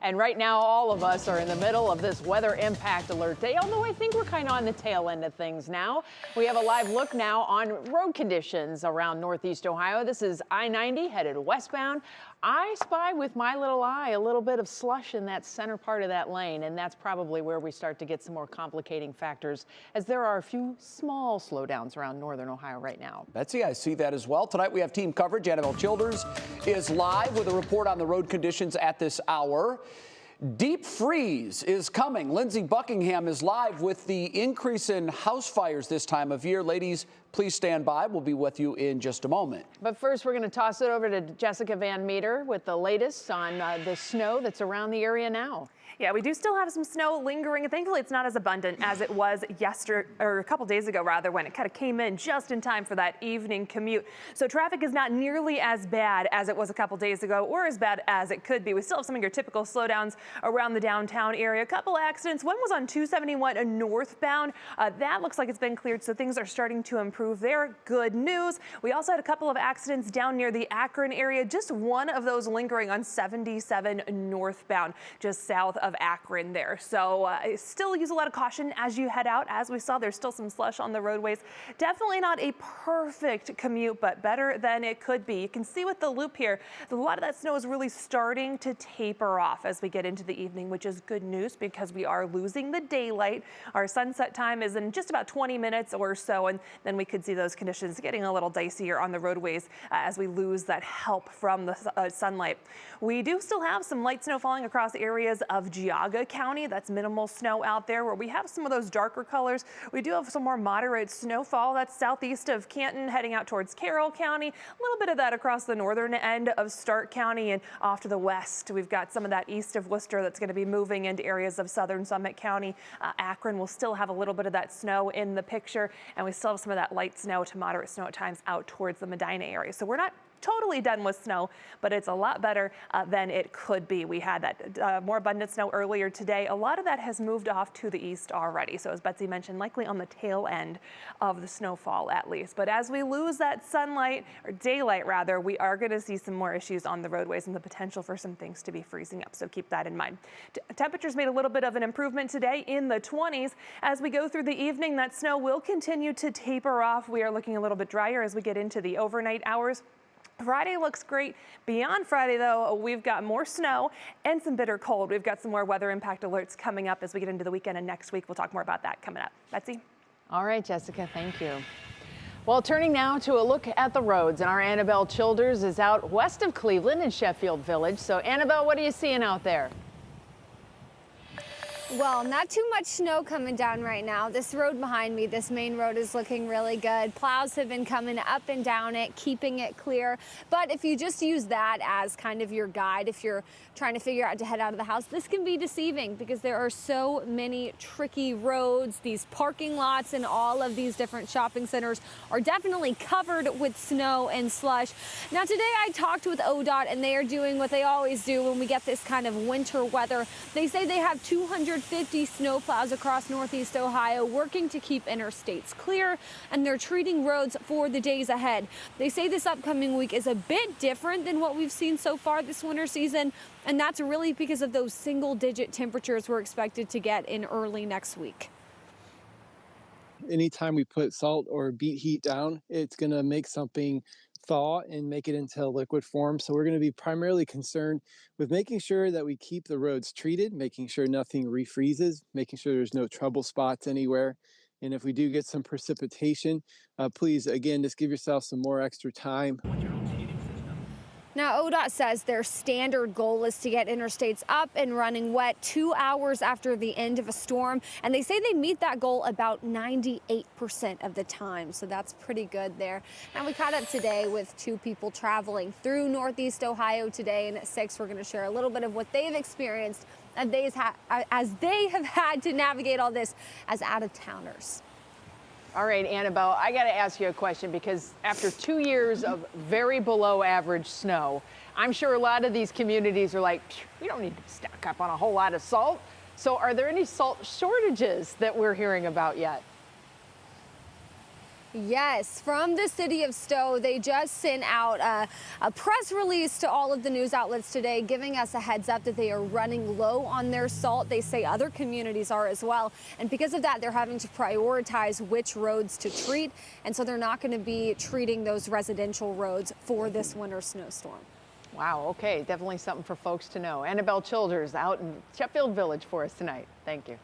And right now, all of us are in the middle of this weather impact alert day, although I think we're kind of on the tail end of things now. We have a live look now on road conditions around Northeast Ohio. This is I-90 headed westbound. I spy with my little eye a little bit of slush in that center part of that lane, and that's probably where we start to get some more complicating factors, as there are a few small slowdowns around northern Ohio right now. Betsy, I see that as well. Tonight we have team coverage. Annabelle Childers is live with a report on the road conditions at this hour. Deep freeze is coming. Lindsey Buckingham is live with the increase in house fires this time of year. Ladies, please stand by. We'll be with you in just a moment. But first, we're going to toss it over to Jessica Van Meter with the latest on the snow that's around the area now. Yeah, we do still have some snow lingering, and thankfully it's not as abundant as it was yesterday, or a couple days ago rather, when it kind of came in just in time for that evening commute. So traffic is not nearly as bad as it was a couple days ago, or as bad as it could be. We still have some of your typical slowdowns around the downtown area. A couple accidents. One was on 271 northbound. That looks like it's been cleared, so things are starting to improve there. Good news. We also had a couple of accidents down near the Akron area. Just one of those lingering on 77 northbound, just south of Akron there. So still use a lot of caution as you head out. As we saw, there's still some slush on the roadways. Definitely not a perfect commute, but better than it could be. You can see with the loop here, a lot of that snow is really starting to taper off as we get into the evening, which is good news because we are losing the daylight. Our sunset time is in just about 20 minutes or so, and then we could see those conditions getting a little dicier on the roadways as we lose that help from the sunlight. We do still have some light snow falling across areas of Geauga County. That's minimal snow out there where we have some of those darker colors. We do have some more moderate snowfall. That's southeast of Canton heading out towards Carroll County. A little bit of that across the northern end of Stark County, and off to the west we've got some of that east of Worcester that's going to be moving into areas of southern Summit County. Akron will still have a little bit of that snow in the picture, and we still have some of that light snow to moderate snow at times out towards the Medina area. So we're not totally done with snow, but it's a lot better than it could be. We had that more abundant snow earlier today. A lot of that has moved off to the east already. So as Betsy mentioned, likely on the tail end of the snowfall at least. But as we lose that sunlight, or daylight rather, we are going to see some more issues on the roadways and the potential for some things to be freezing up. So keep that in mind. Temperatures made a little bit of an improvement today in the 20s. As we go through the evening, that snow will continue to taper off. We are looking a little bit drier as we get into the overnight hours. Friday looks great. Beyond Friday, though, we've got more snow and some bitter cold. We've got some more weather impact alerts coming up as we get into the weekend, and next week we'll talk more about that coming up. Betsy? All right, Jessica, thank you. Well, turning now to a look at the roads, and our Annabelle Childers is out west of Cleveland in Sheffield Village. So, Annabelle, what are you seeing out there? Well, not too much snow coming down right now. This road behind me, this main road, is looking really good. Plows have been coming up and down it, keeping it clear. But if you just use that as kind of your guide, if you're trying to figure out to head out of the house, this can be deceiving because there are so many tricky roads. These parking lots and all of these different shopping centers are definitely covered with snow and slush. Now, today I talked with ODOT, and they are doing what they always do when we get this kind of winter weather. They say they have 250 snowplows across Northeast Ohio working to keep interstates clear, and they're treating roads for the days ahead. They say this upcoming week is a bit different than what we've seen so far this winter season, and that's really because of those single-digit temperatures we're expected to get in early next week. Anytime we put salt or beet heat down, it's going to make something thaw and make it into liquid form. So we're going to be primarily concerned with making sure that we keep the roads treated, making sure nothing refreezes, making sure there's no trouble spots anywhere. And if we do get some precipitation, please, again, just give yourself some more extra time. Now, ODOT says their standard goal is to get interstates up and running wet 2 hours after the end of a storm. And they say they meet that goal about 98% of the time. So that's pretty good there. And we caught up today with two people traveling through Northeast Ohio today. And at 6, we're going to share a little bit of what they've experienced as they have had to navigate all this as out-of-towners. All right, Annabelle, I got to ask you a question because after 2 years of very below average snow, I'm sure a lot of these communities are like, we don't need to stock up on a whole lot of salt. So are there any salt shortages that we're hearing about yet? Yes, from the city of Stowe, they just sent out a press release to all of the news outlets today, giving us a heads up that they are running low on their salt. They say other communities are as well. And because of that, they're having to prioritize which roads to treat. And so they're not going to be treating those residential roads for this winter snowstorm. Wow, okay, definitely something for folks to know. Annabelle Childers out in Sheffield Village for us tonight. Thank you.